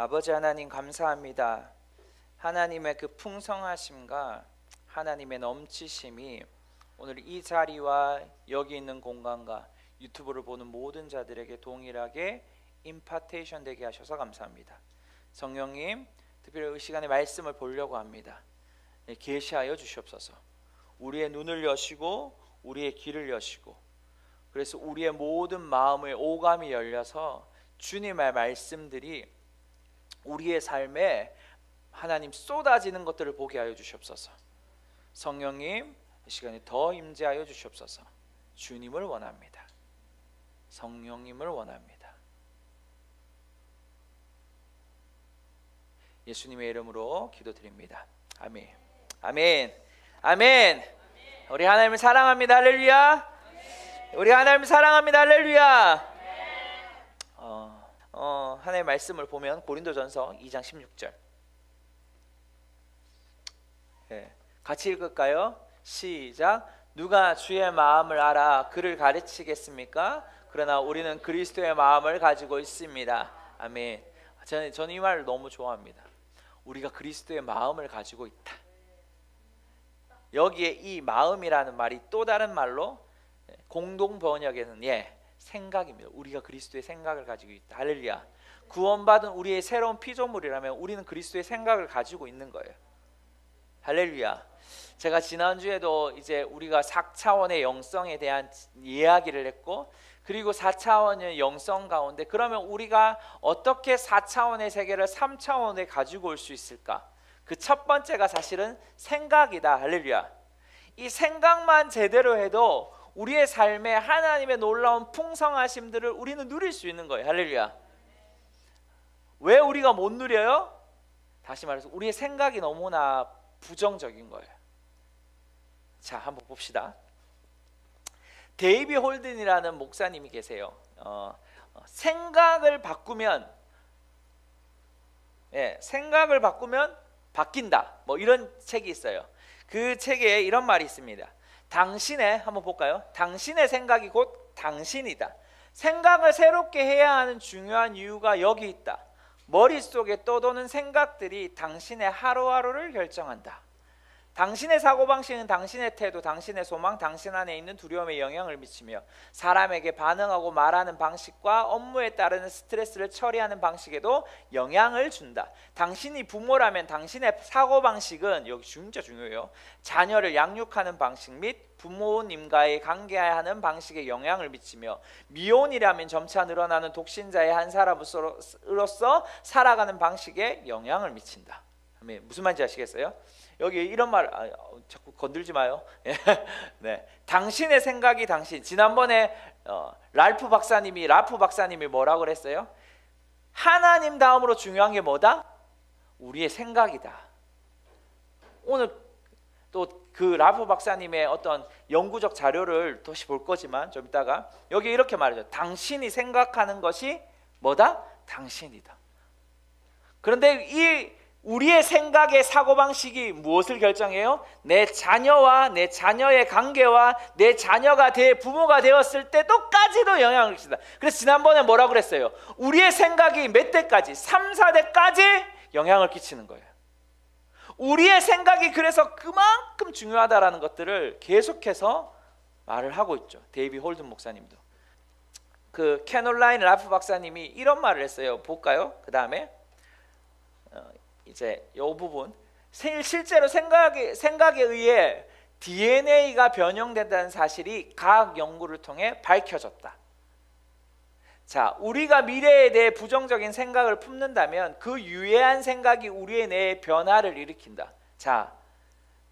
아버지 하나님 감사합니다. 하나님의 그 풍성하심과 하나님의 넘치심이 오늘 이 자리와 여기 있는 공간과 유튜브를 보는 모든 자들에게 동일하게 임파테이션 되게 하셔서 감사합니다. 성령님, 특별히 이 시간에 말씀을 보려고 합니다. 계시하여 주시옵소서. 우리의 눈을 여시고 우리의 귀를 여시고, 그래서 우리의 모든 마음의 오감이 열려서 주님의 말씀들이 우리의 삶에 하나님 쏟아지는 것들을 보게 하여 주시옵소서. 성령님, 이 시간에 더 임재하여 주시옵소서. 주님을 원합니다. 성령님을 원합니다. 예수님의 이름으로 기도드립니다. 아멘. 아멘. 아멘. 우리 하나님을 사랑합니다. 할렐루야. 우리 하나님을 사랑합니다. 할렐루야. 하나님의 말씀을 보면 고린도전서 2장 16절. 같이 읽을까요? 시작. 누가 주의 마음을 알아 그를 가르치겠습니까? 그러나 우리는 그리스도의 마음을 가지고 있습니다. 아멘. 저는 이 말을 너무 좋아합니다. 우리가 그리스도의 마음을 가지고 있다. 여기에 이 마음이라는 말이 또 다른 말로 공동 번역에는 생각입니다. 우리가 그리스도의 생각을 가지고 있다. 할렐루야. 구원받은 우리의 새로운 피조물이라면 우리는 그리스도의 생각을 가지고 있는 거예요. 할렐루야. 제가 지난주에도 이제 우리가 4차원의 영성에 대한 이야기를 했고, 그리고 4차원의 영성 가운데 그러면 우리가 어떻게 4차원의 세계를 3차원에 가지고 올 수 있을까? 그 첫 번째가 사실은 생각이다. 할렐루야. 이 생각만 제대로 해도 우리의 삶에 하나님의 놀라운 풍성하심들을 우리는 누릴 수 있는 거예요. 할렐루야. 왜 우리가 못 누려요? 다시 말해서 우리의 생각이 너무나 부정적인 거예요. 자, 한번 봅시다. 데이비 홀든이라는 목사님이 계세요. 생각을 바꾸면 생각을 바꾸면 바뀐다, 뭐 이런 책이 있어요. 그 책에 이런 말이 있습니다. 당신의, 한번 볼까요? 당신의 생각이 곧 당신이다. 생각을 새롭게 해야 하는 중요한 이유가 여기 있다. 머릿속에 떠도는 생각들이 당신의 하루하루를 결정한다. 당신의 사고방식은 당신의 태도, 당신의 소망, 당신 안에 있는 두려움에 영향을 미치며 사람에게 반응하고 말하는 방식과 업무에 따르는 스트레스를 처리하는 방식에도 영향을 준다. 당신이 부모라면 당신의 사고방식은, 여기 진짜 중요해요, 자녀를 양육하는 방식 및 부모님과의 관계하는 방식에 영향을 미치며 미혼이라면 점차 늘어나는 독신자의 한 사람으로서 살아가는 방식에 영향을 미친다. 무슨 말인지 아시겠어요? 여기 이런 말, 자꾸 건들지 마요. 네, 당신의 생각이 당신. 지난번에 라프 박사님이 뭐라고 그랬어요? 하나님 다음으로 중요한 게 뭐다? 우리의 생각이다. 오늘 또 그 라프 박사님의 어떤 연구적 자료를 다시 볼 거지만 좀 이따가 여기 이렇게 말하죠. 당신이 생각하는 것이 뭐다? 당신이다. 그런데 이 우리의 생각의 사고방식이 무엇을 결정해요? 내 자녀와 내 자녀의 관계와 내 자녀가 부모가 되었을 때도까지도 영향을 끼친다. 그래서 지난번에 뭐라고 그랬어요? 우리의 생각이 몇 대까지? 3, 4대까지 영향을 끼치는 거예요. 우리의 생각이 그래서 그만큼 중요하다라는 것들을 계속해서 말을 하고 있죠. 데이비 홀든 목사님도. 그 캐놀라인 라프 박사님이 이런 말을 했어요. 볼까요? 그 다음에 이제 이 부분, 실제로 생각에 의해 DNA가 변형된다는 사실이 과학 연구를 통해 밝혀졌다. 자, 우리가 미래에 대해 부정적인 생각을 품는다면 그 유해한 생각이 우리의 뇌에 변화를 일으킨다. 자,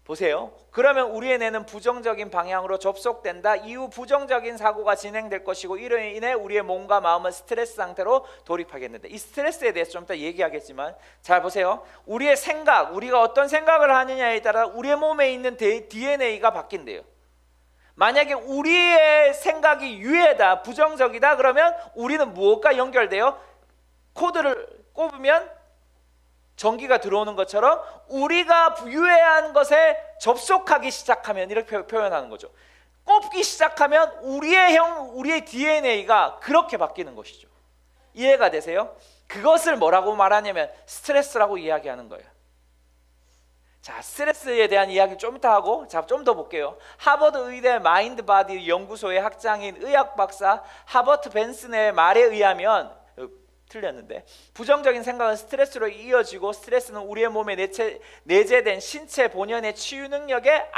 보세요. 그러면 우리의 뇌는 부정적인 방향으로 접속된다. 이후 부정적인 사고가 진행될 것이고 이로 인해 우리의 몸과 마음은 스트레스 상태로 돌입하겠는데, 이 스트레스에 대해서 좀 이따 얘기하겠지만, 잘 보세요. 우리의 생각, 우리가 어떤 생각을 하느냐에 따라 우리의 몸에 있는 DNA가 바뀐대요. 만약에 우리의 생각이 유해다, 부정적이다, 그러면 우리는 무엇과 연결돼요? 코드를 꼽으면 전기가 들어오는 것처럼 우리가 유해한 것에 접속하기 시작하면, 이렇게 표현하는 거죠. 꼽기 시작하면 우리의 DNA가 그렇게 바뀌는 것이죠. 이해가 되세요? 그것을 뭐라고 말하냐면 스트레스라고 이야기하는 거예요. 자, 스트레스에 대한 이야기 좀 이따 하고, 자, 좀 더 볼게요. 하버드 의대 마인드 바디 연구소의 학장인 의학 박사 하버트 벤슨의 말에 의하면, 틀렸는데, 부정적인 생각은 스트레스로 이어지고 스트레스는 우리의 몸에 내재된 신체 본연의 치유 능력에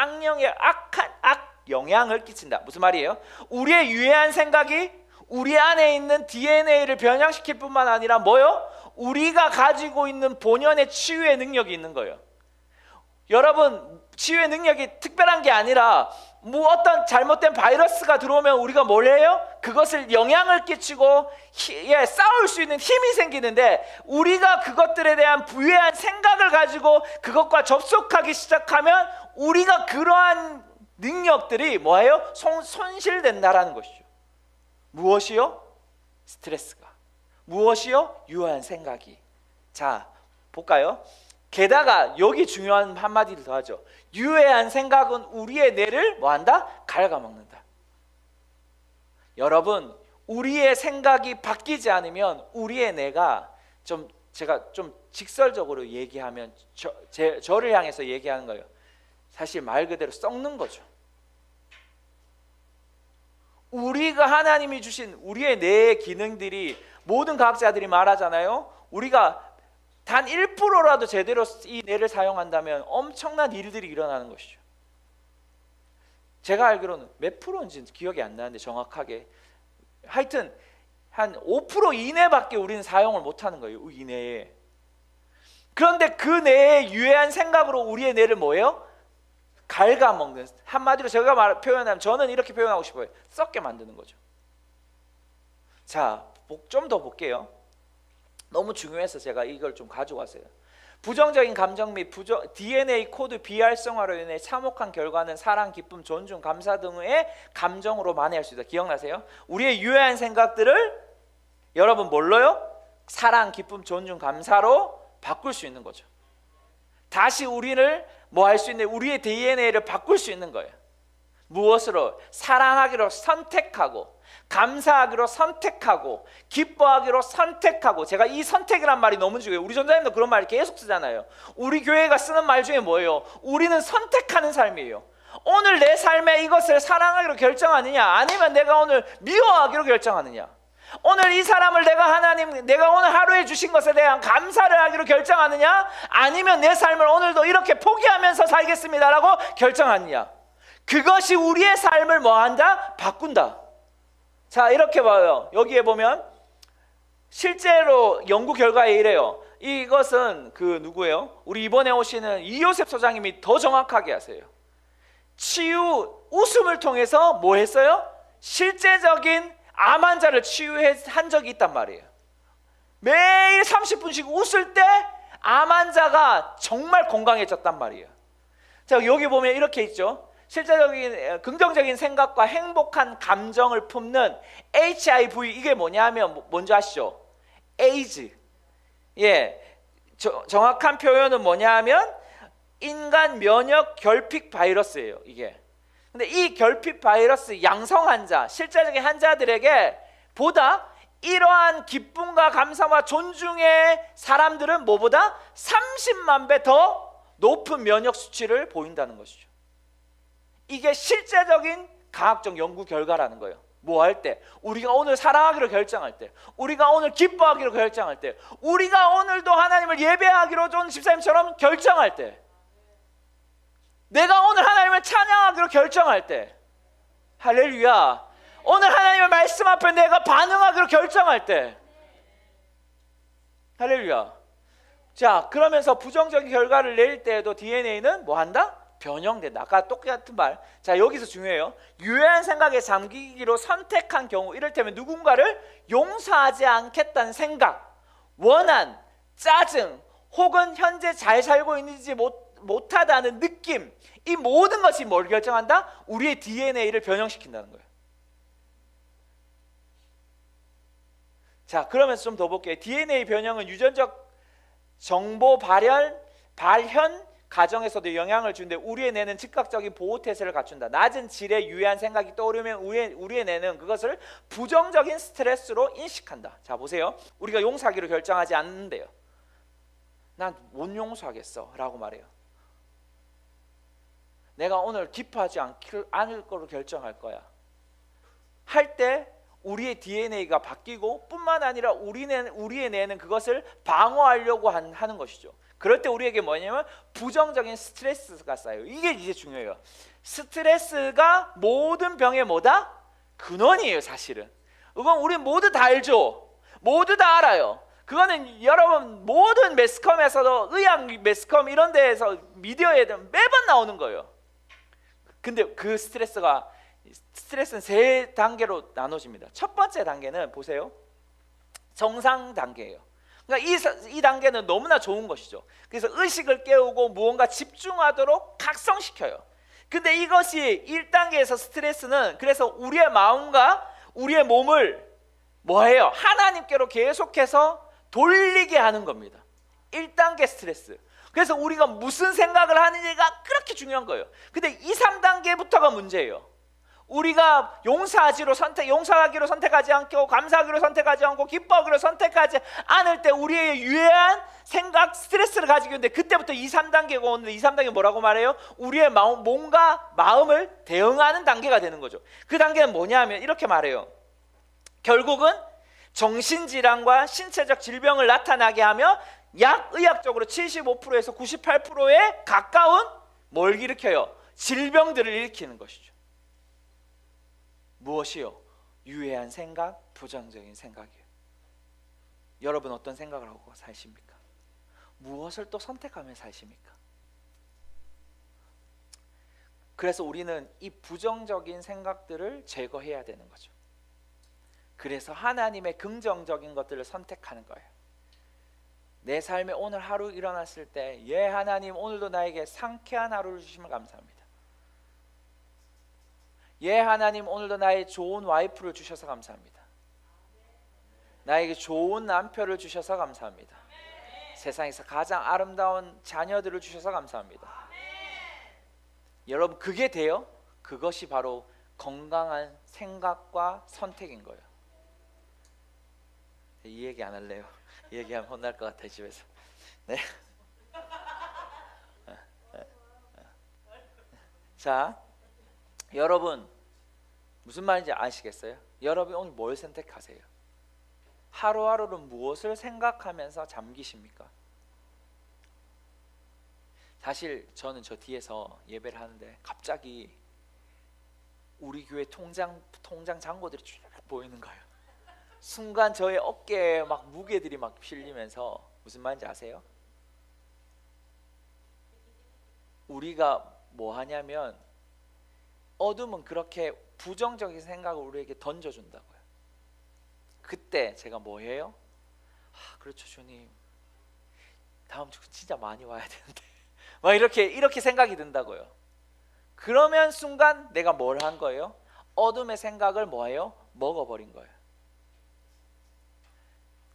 악한 영향을 끼친다. 무슨 말이에요? 우리의 유해한 생각이 우리 안에 있는 DNA를 변형시킬 뿐만 아니라 뭐요? 우리가 가지고 있는 본연의 치유의 능력이 있는 거예요. 여러분, 치유의 능력이 특별한 게 아니라 어떤 잘못된 바이러스가 들어오면 우리가 뭘 해요? 그것을 영향을 끼치고 싸울 수 있는 힘이 생기는데, 우리가 그것들에 대한 부유한 생각을 가지고 그것과 접속하기 시작하면 우리가 그러한 능력들이 뭐예요? 손실된다라는 것이죠. 무엇이요? 스트레스가. 무엇이요? 유효한 생각이. 자, 볼까요? 게다가 여기 중요한 한마디를 더 하죠. 유해한 생각은 우리의 뇌를 뭐한다? 갉아먹는다. 여러분, 우리의 생각이 바뀌지 않으면 우리의 뇌가 제가 좀 직설적으로 얘기하면 저를 향해서 얘기하는 거예요. 사실 말 그대로 썩는 거죠. 우리가 하나님이 주신 우리의 뇌의 기능들이, 모든 과학자들이 말하잖아요. 우리가 단 1%라도 제대로 이 뇌를 사용한다면 엄청난 일들이 일어나는 것이죠. 제가 알기로는 몇 프로인지 기억이 안 나는데 정확하게, 하여튼 한 5% 이내밖에 우리는 사용을 못하는 거예요. 이내에. 그런데 그 뇌의 유해한 생각으로 우리의 뇌를 뭐예요? 갉아먹는, 한마디로 제가 표현하면 저는 이렇게 표현하고 싶어요. 썩게 만드는 거죠. 자, 좀 더 볼게요. 너무 중요해서 제가 이걸 좀 가져왔어요. 부정적인 감정 및 DNA 코드 비활성화로 인해 참혹한 결과는 사랑, 기쁨, 존중, 감사 등의 감정으로 만회할 수 있다. 기억나세요? 우리의 유해한 생각들을 여러분 뭘로요? 사랑, 기쁨, 존중, 감사로 바꿀 수 있는 거죠. 다시 우리를 뭐 할 수 있는, 우리의 DNA를 바꿀 수 있는 거예요. 무엇으로? 사랑하기로 선택하고, 감사하기로 선택하고, 기뻐하기로 선택하고. 제가 이 선택이란 말이 너무 중요해요. 우리 전도사님도 그런 말 계속 쓰잖아요. 우리 교회가 쓰는 말 중에 뭐예요? 우리는 선택하는 삶이에요. 오늘 내 삶에 이것을 사랑하기로 결정하느냐, 아니면 내가 오늘 미워하기로 결정하느냐, 오늘 이 사람을 내가 오늘 하루에 주신 것에 대한 감사를 하기로 결정하느냐, 아니면 내 삶을 오늘도 이렇게 포기하면서 살겠습니다라고 결정하느냐. 그것이 우리의 삶을 뭐한다? 바꾼다. 자, 이렇게 봐요. 여기에 보면 실제로 연구 결과에 이래요. 이것은 누구예요? 우리 이번에 오시는 이요셉 소장님이 더 정확하게 하세요. 웃음을 통해서 뭐 했어요? 실제적인 암 환자를 치유한 적이 있단 말이에요. 매일 30분씩 웃을 때 암 환자가 정말 건강해졌단 말이에요. 자, 여기 보면 이렇게 있죠. 실제적인 긍정적인 생각과 행복한 감정을 품는 HIV, 이게 뭐냐면 뭔지 아시죠? 에이즈. 정확한 표현은 뭐냐면 인간 면역 결핍 바이러스예요, 이게. 근데 이 결핍 바이러스 양성 환자, 실제적인 환자들에게 보다 이러한 기쁨과 감사와 존중의 사람들은 뭐보다 30만 배 더 높은 면역 수치를 보인다는 것이죠. 이게 실제적인 과학적 연구 결과라는 거예요. 뭐 할 때? 우리가 오늘 사랑하기로 결정할 때, 우리가 오늘 기뻐하기로 결정할 때, 우리가 오늘도 하나님을 예배하기로 존 집사님처럼 결정할 때, 내가 오늘 하나님을 찬양하기로 결정할 때, 할렐루야, 오늘 하나님의 말씀 앞에 내가 반응하기로 결정할 때, 할렐루야. 자, 그러면서 부정적인 결과를 낼 때에도 DNA는 뭐 한다? 변형된다. 아까 똑같은 말. 자, 여기서 중요해요. 유해한 생각에 잠기기로 선택한 경우, 이를테면 누군가를 용서하지 않겠다는 생각, 원한, 짜증, 혹은 현재 잘 살고 있는지 못하다는 느낌, 이 모든 것이 뭘 결정한다? 우리의 DNA를 변형시킨다는 거예요. 자, 그러면서 좀 더 볼게요. DNA 변형은 유전적 정보 발현, 가정에서도 영향을 주는데 우리의 뇌는 즉각적인 보호 태세를 갖춘다. 낮은 질의 유해한 생각이 떠오르면 우리의 뇌는 그것을 부정적인 스트레스로 인식한다. 자 보세요. 우리가 용서하기로 결정하지 않는데요. 난 못 용서하겠어 라고 말해요. 내가 오늘 기뻐하지 않을 거로 결정할 거야 할 때 우리의 DNA가 바뀌고 뿐만 아니라 우리의 뇌는 그것을 방어하려고 하는 것이죠. 그럴 때 우리에게 뭐냐면 부정적인 스트레스가 쌓여요. 이게 이제 중요해요. 스트레스가 모든 병의 뭐다? 근원이에요. 사실은 이건 우리 모두 다 알죠. 모두 다 알아요. 그거는 여러분 모든 매스컴에서도 의학 매스컴 이런 데에서 미디어에 매번 나오는 거예요. 근데 그 스트레스는 세 단계로 나눠집니다. 첫 번째 단계는 보세요. 정상 단계예요. 그러니까 이 단계는 너무나 좋은 것이죠. 그래서 의식을 깨우고 무언가 집중하도록 각성시켜요. 근데 이것이 1단계에서 스트레스는 그래서 우리의 마음과 우리의 몸을 뭐해요? 하나님께로 계속해서 돌리게 하는 겁니다. 1단계 스트레스. 그래서 우리가 무슨 생각을 하느냐가 그렇게 중요한 거예요. 근데 2, 3단계부터가 문제예요. 우리가 용서하기로 선택하지 않고 감사하기로 선택하지 않고 기뻐하기로 선택하지 않을 때 우리의 유해한 생각, 스트레스를 가지고 있는데 그때부터 2, 3단계가 오는데 2, 3단계 뭐라고 말해요? 우리의 몸과 마음을 대응하는 단계가 되는 거죠. 그 단계는 뭐냐 하면 이렇게 말해요. 결국은 정신질환과 신체적 질병을 나타나게 하며 약 의학적으로 75%에서 98%에 가까운 뭘 일으켜요? 질병들을 일으키는 것이죠. 무엇이요? 유해한 생각, 부정적인 생각이에요. 여러분 어떤 생각을 하고 사십니까? 무엇을 또 선택하며 사십니까? 그래서 우리는 이 부정적인 생각들을 제거해야 되는 거죠. 그래서 하나님의 긍정적인 것들을 선택하는 거예요. 내 삶에 오늘 하루 일어났을 때 예 하나님 오늘도 나에게 상쾌한 하루를 주시면 감사합니다. 예 하나님 오늘도 나의 좋은 와이프를 주셔서 감사합니다. 나에게 좋은 남편을 주셔서 감사합니다. 세상에서 가장 아름다운 자녀들을 주셔서 감사합니다. 여러분 그게 돼요? 그것이 바로 건강한 생각과 선택인 거예요. 이 얘기 안 할래요. 이 얘기하면 혼날 것 같아요 집에서. 네. 자, 여러분 무슨 말인지 아시겠어요? 여러분 오늘 뭘 선택하세요? 하루하루를 무엇을 생각하면서 잠기십니까? 사실 저는 저 뒤에서 예배를 하는데 갑자기 우리 교회 통장 잔고들이 쭉 보이는 거예요. 순간 저의 어깨에 막 무게들이 막 실리면서 무슨 말인지 아세요? 우리가 뭐 하냐면 어둠은 그렇게 부정적인 생각을 우리에게 던져준다고요. 그때 제가 뭐 해요? 그렇죠 주님 다음 주 진짜 많이 와야 되는데 막 이렇게 생각이 든다고요. 그러면 순간 내가 뭘 한 거예요? 어둠의 생각을 뭐예요? 먹어버린 거예요.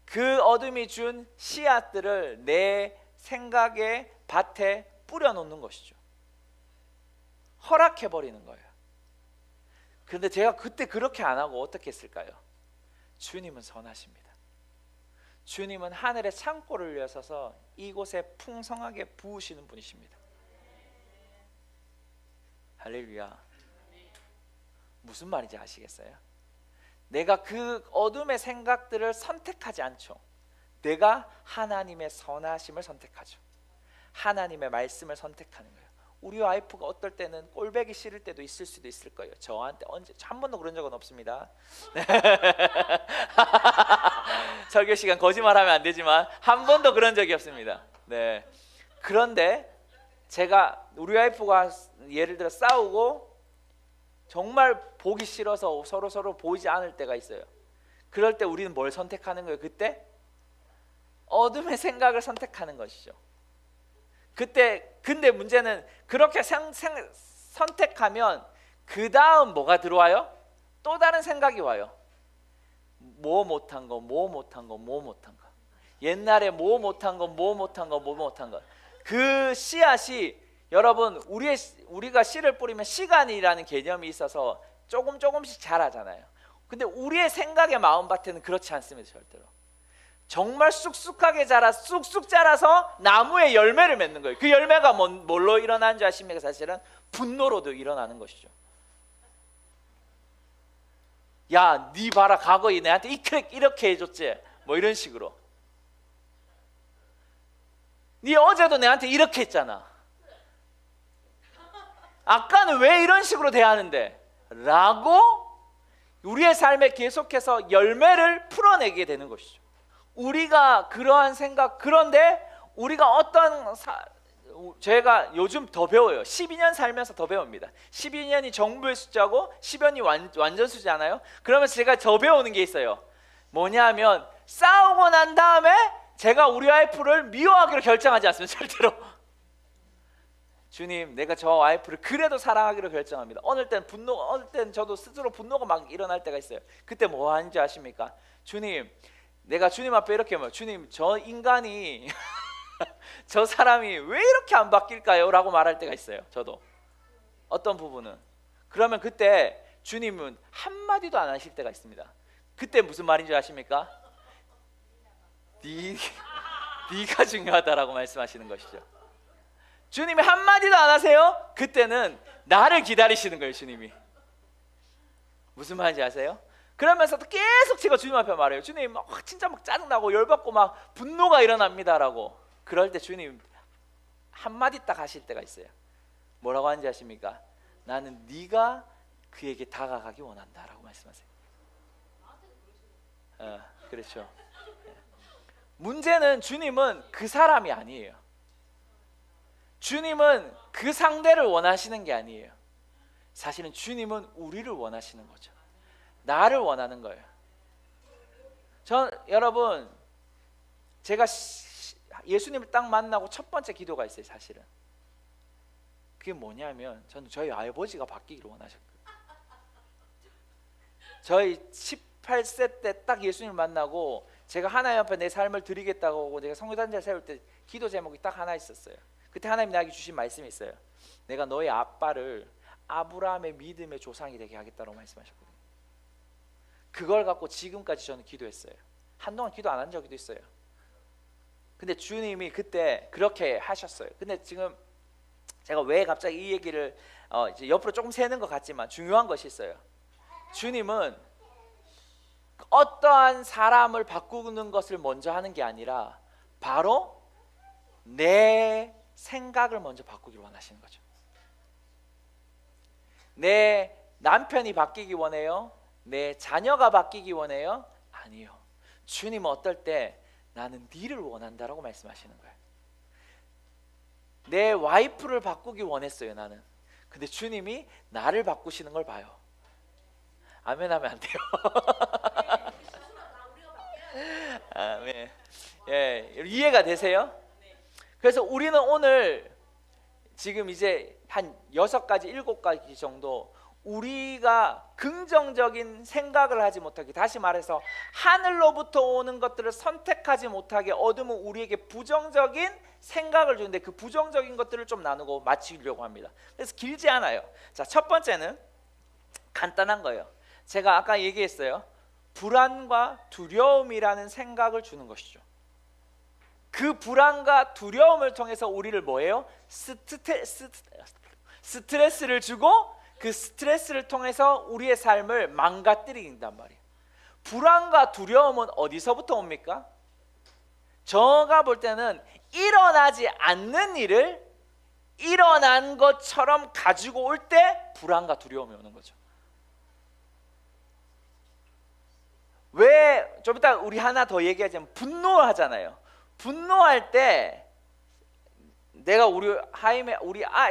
그 어둠이 준 씨앗들을 내 생각의 밭에 뿌려놓는 것이죠. 허락해버리는 거예요. 그런데 제가 그때 그렇게 안 하고 어떻게 했을까요? 주님은 선하십니다. 주님은 하늘의 창고를 여셔서 이곳에 풍성하게 부으시는 분이십니다. 할렐루야. 무슨 말인지 아시겠어요? 내가 그 어둠의 생각들을 선택하지 않죠. 내가 하나님의 선하심을 선택하죠. 하나님의 말씀을 선택하는 거예요. 우리 와이프가 어떨 때는 꼴배기 싫을 때도 있을 수도 있을 거예요. 저한테 언제 한 번도 그런 적은 없습니다. 설교 시간 거짓말하면 안 되지만 한 번도 그런 적이 없습니다. 네. 그런데 제가 우리 와이프가 예를 들어 싸우고 정말 보기 싫어서 서로 보이지 않을 때가 있어요. 그럴 때 우리는 뭘 선택하는 거예요? 그때 어둠의 생각을 선택하는 것이죠. 근데 문제는 그렇게 선택하면 그 다음 뭐가 들어와요? 또 다른 생각이 와요. 뭐 못한 거. 옛날에 뭐 못한 거. 그 씨앗이 여러분 우리가 씨를 뿌리면 시간이라는 개념이 있어서 조금씩 자라잖아요. 근데 우리의 생각의 마음밭에는 그렇지 않습니다. 절대로. 정말 쑥쑥하게 쑥쑥 자라서 나무에 열매를 맺는 거예요. 그 열매가 뭘로 일어나는 줄 아십니까? 사실은 분노로도 일어나는 것이죠. 야, 네 봐라, 과거에 내한테 이렇게 해줬지, 뭐 이런 식으로. 네 어제도 내한테 이렇게 했잖아. 아까는 왜 이런 식으로 대하는데? 라고 우리의 삶에 계속해서 열매를 풀어내게 되는 것이죠. 우리가 그러한 생각, 그런데 우리가 제가 요즘 더 배워요. 12년 살면서 더 배웁니다. 12년이 정부의 숫자고 10년이 완전 숫자잖아요. 그러면서 제가 더 배우는 게 있어요. 뭐냐면 싸우고 난 다음에 제가 우리 와이프를 미워하기로 결정하지 않습니다. 절대로. 주님, 내가 저 와이프를 그래도 사랑하기로 결정합니다. 어느 때는 저도 스스로 분노가 막 일어날 때가 있어요. 그때 뭐 하는지 아십니까? 주님, 내가 주님 앞에 이렇게 말해요. 주님, 저 인간이 저 사람이 왜 이렇게 안 바뀔까요? 라고 말할 때가 있어요. 저도 어떤 부분은. 그러면 그때 주님은 한마디도 안 하실 때가 있습니다. 그때 무슨 말인지 아십니까? 네가 중요하다라고 말씀하시는 것이죠. 주님이 한마디도 안 하세요? 그때는 나를 기다리시는 거예요. 주님이. 무슨 말인지 아세요? 그러면서도 계속 제가 주님 앞에 말해요. 주님, 진짜 막 짜증나고 열받고 막 분노가 일어납니다라고. 그럴 때 주님 한마디 딱 하실 때가 있어요. 뭐라고 하는지 아십니까? 나는 네가 그에게 다가가기 원한다라고 말씀하세요. 그렇죠. 문제는 주님은 그 사람이 아니에요. 주님은 그 상대를 원하시는 게 아니에요. 사실은 주님은 우리를 원하시는 거죠. 나를 원하는 거예요. 여러분, 제가 예수님을 딱 만나고 첫 번째 기도가 있어요. 사실은 그게 뭐냐면, 저는 저희 아버지가 바뀌기를 원하셨거든요. 저희 18세 때 딱 예수님을 만나고 제가 하나님 앞에 내 삶을 드리겠다고 하고 제가 성교단체를 세울 때 기도 제목이 딱 하나 있었어요. 그때 하나님 나에게 주신 말씀이 있어요. 내가 너의 아빠를 아브라함의 믿음의 조상이 되게 하겠다고 말씀하셨거든요. 그걸 갖고 지금까지 저는 기도했어요. 한동안 기도 안 한 적도 있어요. 근데 주님이 그때 그렇게 하셨어요. 근데 지금 제가 왜 갑자기 이 얘기를 이제 옆으로 조금 새는 것 같지만 중요한 것이 있어요. 주님은 어떠한 사람을 바꾸는 것을 먼저 하는 게 아니라 바로 내 생각을 먼저 바꾸길 원하시는 거죠. 내 남편이 바뀌기 원해요? 내 자녀가 바뀌기 원해요? 아니요. 주님은 어떨 때 나는 네를 원한다라고 말씀하시는 거예요. 내 와이프를 바꾸기 원했어요, 나는. 근데 주님이 나를 바꾸시는 걸 봐요. 아멘 하면 안 돼요. 아멘. 예, 이해가 되세요? 그래서 우리는 오늘 지금 이제 한 6가지, 7가지 정도 우리가 긍정적인 생각을 하지 못하게, 다시 말해서 하늘로부터 오는 것들을 선택하지 못하게 어둠은 우리에게 부정적인 생각을 주는데 그 부정적인 것들을 좀 나누고 마치려고 합니다. 그래서 길지 않아요. 자, 첫 번째는 간단한 거예요. 제가 아까 얘기했어요. 불안과 두려움이라는 생각을 주는 것이죠. 그 불안과 두려움을 통해서 우리를 뭐예요? 스트레스를 주고 그 스트레스를 통해서 우리의 삶을 망가뜨린단 말이에요. 불안과 두려움은 어디서부터 옵니까? 제가 볼 때는 일어나지 않는 일을 일어난 것처럼 가지고 올 때 불안과 두려움이 오는 거죠. 왜? 좀 이따 우리 하나 더 얘기하자면 분노하잖아요. 분노할 때 내가 우리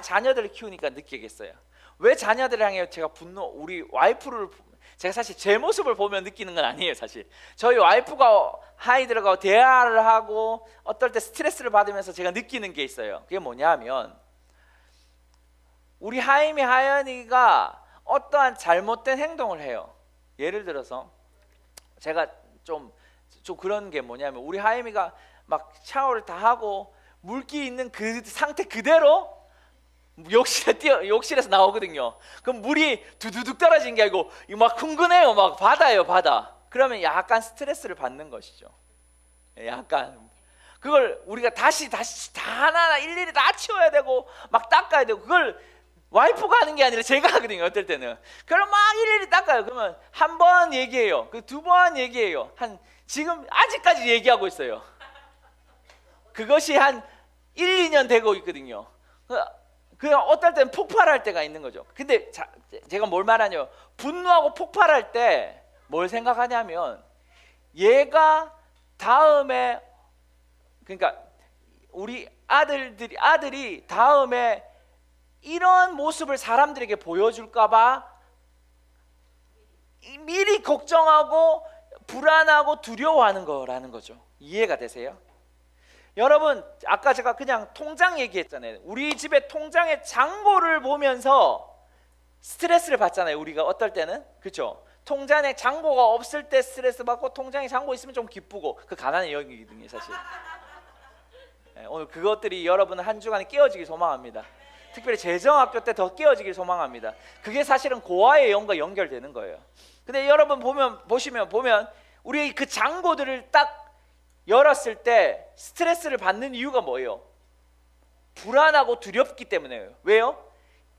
자녀들을 키우니까 느끼겠어요. 왜 자녀들을 향해 제가 우리 와이프를, 제가 사실 제 모습을 보면 느끼는 건 아니에요. 사실 저희 와이프가 아이들과 대화를 하고 어떨 때 스트레스를 받으면서 제가 느끼는 게 있어요. 그게 뭐냐면 우리 하연이가 어떠한 잘못된 행동을 해요. 예를 들어서 제가 좀 그런 게 뭐냐면 우리 하임이가 막 샤워를 다 하고 물기 있는 그 상태 그대로 욕실에서 나오거든요. 그럼 물이 두두둑 떨어진 게 아니고 막 흥건해요. 막 바다예요, 바다. 그러면 약간 스트레스를 받는 것이죠. 약간 그걸 우리가 다시 다 하나하나 일일이 다 치워야 되고 막 닦아야 되고, 그걸 와이프가 하는 게 아니라 제가 하거든요. 어떨 때는 그럼 막 일일이 닦아요. 그러면 한 번 얘기해요, 그 두 번 얘기해요. 한 지금 아직까지 얘기하고 있어요. 그것이 한 1, 2년 되고 있거든요. 그냥 어떨 때는 폭발할 때가 있는 거죠. 근데 제가 뭘 말하냐면, 분노하고 폭발할 때 뭘 생각하냐면, 얘가 다음에, 그러니까 우리 아들이 다음에 이런 모습을 사람들에게 보여줄까 봐 미리 걱정하고 불안하고 두려워하는 거라는 거죠. 이해가 되세요? 여러분, 아까 제가 그냥 통장 얘기했잖아요. 우리 집에 통장의 잔고를 보면서 스트레스를 받잖아요. 우리가 어떨 때는, 그렇죠? 통장에 잔고가 없을 때 스트레스 받고, 통장에 잔고 있으면 좀 기쁘고, 그 가난의 영역이거든요, 사실. 네, 오늘 그것들이 여러분 한 주간에 깨어지길 소망합니다. 특별히 재정학교 때 더 깨어지길 소망합니다. 그게 사실은 고아의 영과 연결되는 거예요. 근데 여러분 보면 우리 그 잔고들을 딱 열었을 때 스트레스를 받는 이유가 뭐예요? 불안하고 두렵기 때문에요. 왜요?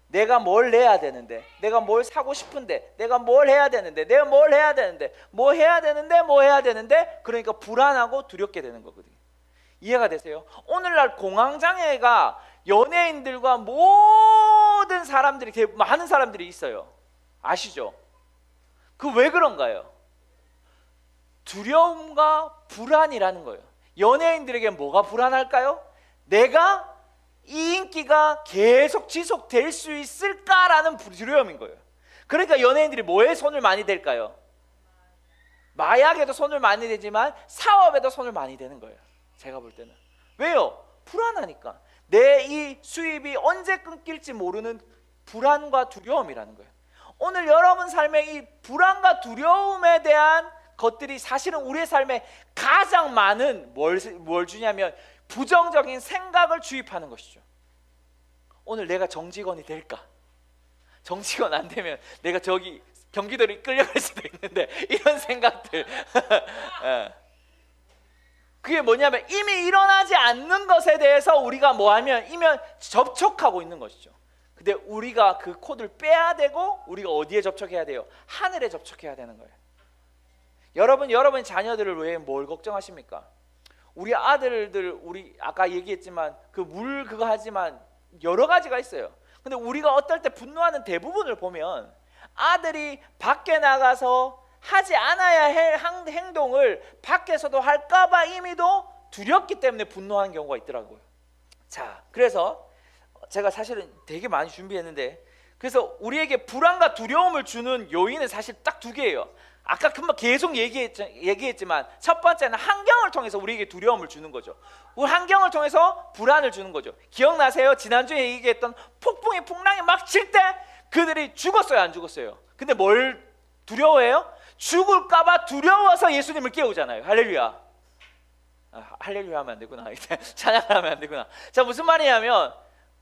내가 뭘 내야 되는데, 내가 뭘 사고 싶은데, 내가 뭘 해야 되는데, 내가 뭘 해야 되는데, 뭐 해야 되는데, 그러니까 불안하고 두렵게 되는 거거든요. 이해가 되세요? 오늘날 공황장애가 연예인들과 모든 사람들이, 많은 사람들이 있어요. 아시죠? 그 왜 그런가요? 두려움과 불안이라는 거예요. 연예인들에게 뭐가 불안할까요? 내가 이 인기가 계속 지속될 수 있을까라는 두려움인 거예요. 그러니까 연예인들이 뭐에 손을 많이 댈까요? 마약에도 손을 많이 대지만 사업에도 손을 많이 대는 거예요. 제가 볼 때는. 왜요? 불안하니까. 내 이 수입이 언제 끊길지 모르는 불안과 두려움이라는 거예요. 오늘 여러분 삶에 이 불안과 두려움에 대한 것들이 사실은 우리의 삶에 가장 많은 뭘 주냐면 부정적인 생각을 주입하는 것이죠. 오늘 내가 정직원이 될까? 정직원 안 되면 내가 저기 경기도로 끌려갈 수도 있는데, 이런 생각들. 그게 뭐냐면 이미 일어나지 않는 것에 대해서 우리가 뭐하면 이미 접촉하고 있는 것이죠. 근데 우리가 그 코드를 빼야 되고, 우리가 어디에 접촉해야 돼요? 하늘에 접촉해야 되는 거예요. 여러분 자녀들을 왜 뭘 걱정하십니까? 우리 아들들, 우리 아까 얘기했지만 그 물 그거 하지만 여러 가지가 있어요. 근데 우리가 어떨 때 분노하는 대부분을 보면 아들이 밖에 나가서 하지 않아야 할 행동을 밖에서도 할까봐 이미도 두렵기 때문에 분노하는 경우가 있더라고요. 자, 그래서 제가 사실은 되게 많이 준비했는데, 그래서 우리에게 불안과 두려움을 주는 요인은 사실 딱 두 개예요. 아까 금방 계속 얘기했지만 첫 번째는 환경을 통해서 우리에게 두려움을 주는 거죠. 환경을 통해서 불안을 주는 거죠. 기억나세요? 지난주에 얘기했던 폭풍이 막 칠 때 그들이 죽었어요, 안 죽었어요? 근데 뭘 두려워해요? 죽을까봐 두려워서 예수님을 깨우잖아요. 할렐루야. 할렐루야 하면 안 되구나. 찬양을 하면 안 되구나. 자, 무슨 말이냐면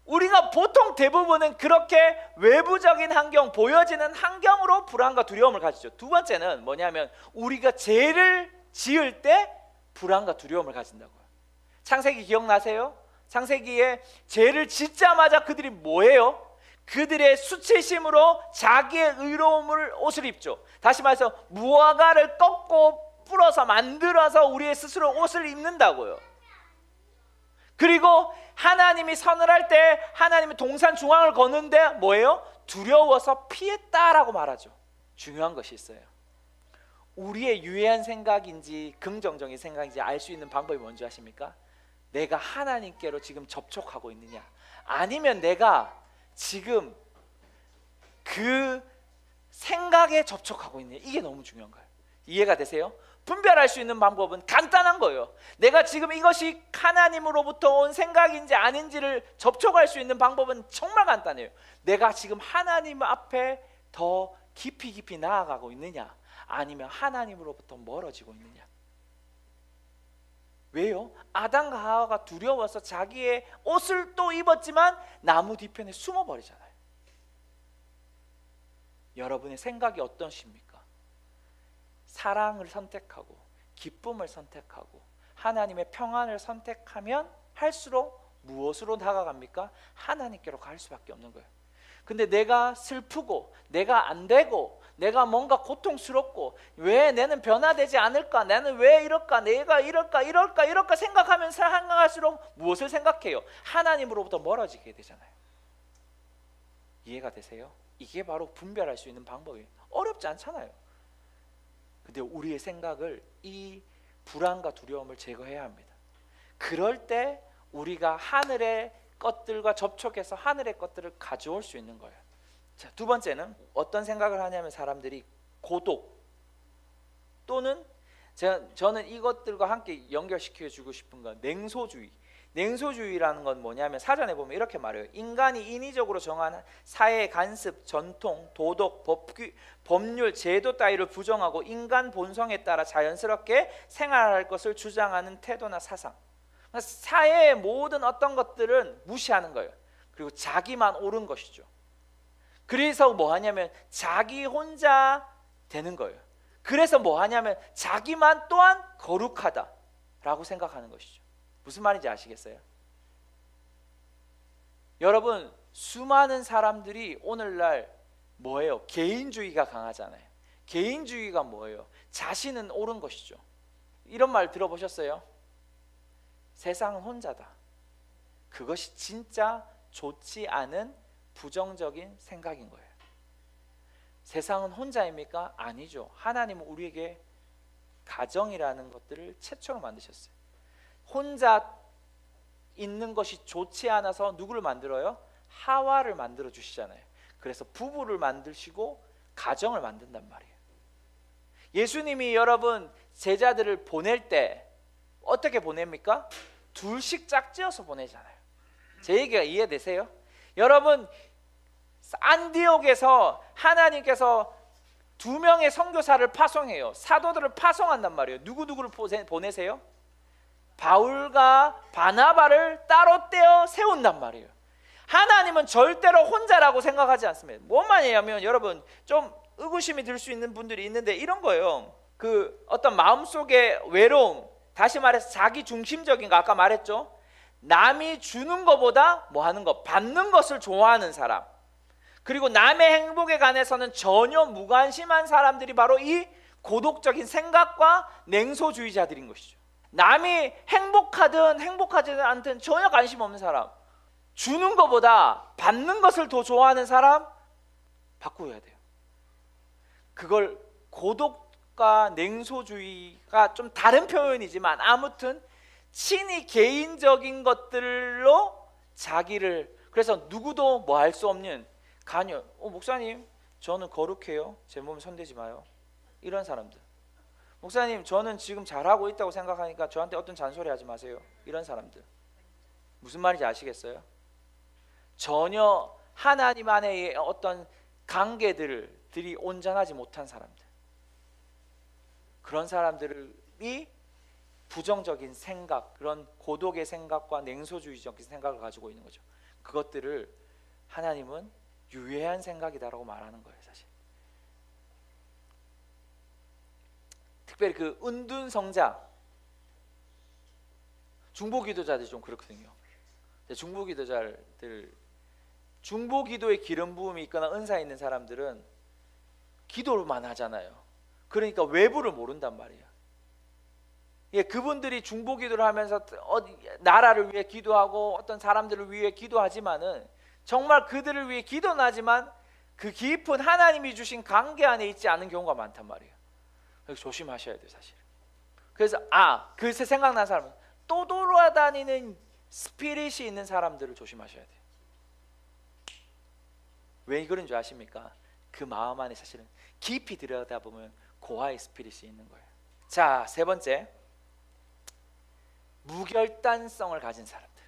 우리가 보통 대부분은 그렇게 외부적인 환경, 보여지는 환경으로 불안과 두려움을 가지죠. 두 번째는 뭐냐면 우리가 죄를 지을 때 불안과 두려움을 가진다고요. 창세기 기억나세요? 창세기에 죄를 짓자마자 그들이 뭐해요? 그들의 수치심으로 자기의 의로움을 옷을 입죠. 다시 말해서 무화과를 꺾고 불어서 만들어서 우리의 스스로 옷을 입는다고요. 그리고 하나님이 선을 할 때 하나님이 동산 중앙을 거는데 뭐예요? 두려워서 피했다라고 말하죠. 중요한 것이 있어요. 우리의 유해한 생각인지 긍정적인 생각인지 알 수 있는 방법이 뭔지 아십니까? 내가 하나님께로 지금 접촉하고 있느냐, 아니면 내가 지금 그 생각에 접촉하고 있느냐, 이게 너무 중요한 거예요. 이해가 되세요? 분별할 수 있는 방법은 간단한 거예요. 내가 지금 이것이 하나님으로부터 온 생각인지 아닌지를 접촉할 수 있는 방법은 정말 간단해요. 내가 지금 하나님 앞에 더 깊이 나아가고 있느냐, 아니면 하나님으로부터 멀어지고 있느냐. 왜요? 아담과 하와가 두려워서 자기의 옷을 또 입었지만 나무 뒤편에 숨어버리잖아요. 여러분의 생각이 어떠십니까? 사랑을 선택하고 기쁨을 선택하고 하나님의 평안을 선택하면 할수록 무엇으로 다가갑니까? 하나님께로 갈 수밖에 없는 거예요. 근데 내가 슬프고 내가 안 되고 내가 뭔가 고통스럽고 왜 나는 변화되지 않을까? 나는 왜 이럴까? 내가 이럴까 생각하면서 생각할수록 무엇을 생각해요? 하나님으로부터 멀어지게 되잖아요. 이해가 되세요? 이게 바로 분별할 수 있는 방법이에요. 어렵지 않잖아요. 근데 우리의 생각을 이 불안과 두려움을 제거해야 합니다. 그럴 때 우리가 하늘의 것들과 접촉해서 하늘의 것들을 가져올 수 있는 거예요. 자, 두 번째는 어떤 생각을 하냐면 사람들이 고독 또는 저는 이것들과 함께 연결시켜 주고 싶은 건 냉소주의. 냉소주의라는 건 뭐냐면 사전에 보면 이렇게 말해요. 인간이 인위적으로 정한 사회의 간습, 전통, 도덕, 법률, 제도 따위를 부정하고 인간 본성에 따라 자연스럽게 생활할 것을 주장하는 태도나 사상. 사회의 모든 어떤 것들은 무시하는 거예요. 그리고 자기만 옳은 것이죠. 그래서 뭐 하냐면 자기 혼자 되는 거예요. 그래서 뭐 하냐면 자기만 또한 거룩하다라고 생각하는 것이죠. 무슨 말인지 아시겠어요? 여러분, 수많은 사람들이 오늘날 뭐예요? 개인주의가 강하잖아요. 개인주의가 뭐예요? 자신은 옳은 것이죠. 이런 말 들어보셨어요? 세상은 혼자다. 그것이 진짜 좋지 않은 부정적인 생각인 거예요. 세상은 혼자입니까? 아니죠. 하나님은 우리에게 가정이라는 것들을 최초로 만드셨어요. 혼자 있는 것이 좋지 않아서 누구를 만들어요? 하와를 만들어 주시잖아요. 그래서 부부를 만드시고 가정을 만든단 말이에요. 예수님이 여러분 제자들을 보낼 때 어떻게 보냅니까? 둘씩 짝지어서 보내잖아요. 제 얘기가 이해되세요? 여러분, 안디옥에서 하나님께서 2명의 선교사를 파송해요. 사도들을 파송한단 말이에요. 누구누구를 보내세요? 바울과 바나바를 따로 떼어 세운단 말이에요. 하나님은 절대로 혼자라고 생각하지 않습니다. 뭔 말이냐면 여러분, 좀 의구심이 들 수 있는 분들이 있는데 이런 거예요. 그 어떤 마음속의 외로움, 다시 말해서 자기 중심적인 거, 아까 말했죠. 남이 주는 것보다 뭐 하는 것, 받는 것을 좋아하는 사람, 그리고 남의 행복에 관해서는 전혀 무관심한 사람들이 바로 이 고독적인 생각과 냉소주의자들인 것이죠. 남이 행복하든 행복하지 않든 전혀 관심 없는 사람, 주는 것보다 받는 것을 더 좋아하는 사람 바꾸어야 돼요. 그걸 고독과 냉소주의가 좀 다른 표현이지만 아무튼 친히 개인적인 것들로 자기를, 그래서 누구도 뭐 할 수 없는 간여, 목사님 저는 거룩해요, 제 몸에 손대지 마요, 이런 사람들. 목사님 저는 지금 잘하고 있다고 생각하니까 저한테 어떤 잔소리 하지 마세요, 이런 사람들. 무슨 말인지 아시겠어요? 전혀 하나님 안에 어떤 관계들이 온전하지 못한 사람들, 그런 사람들이 부정적인 생각, 그런 고독의 생각과 냉소주의적인 생각을 가지고 있는 거죠. 그것들을 하나님은 유해한 생각이다라고 말하는 거예요, 사실. 특별히 그 은둔성자, 중보기도자들이 좀 그렇거든요. 중보기도의 기름 부음이 있거나 은사 있는 사람들은 기도만 하잖아요. 그러니까 외부를 모른단 말이에요. 예, 그분들이 중보기도를 하면서 나라를 위해 기도하고 어떤 사람들을 위해 기도하지만은 정말 그들을 위해 기도는 하지만 그 깊은 하나님이 주신 관계 안에 있지 않은 경우가 많단 말이에요. 조심하셔야 돼요, 사실. 그래서 글쎄 생각난 사람은 또 돌아다니는 스피릿이 있는 사람들을 조심하셔야 돼요. 왜 그런 줄 아십니까? 그 마음 안에 사실은 깊이 들여다보면 고아의 스피릿이 있는 거예요. 자, 세 번째, 무결단성을 가진 사람들.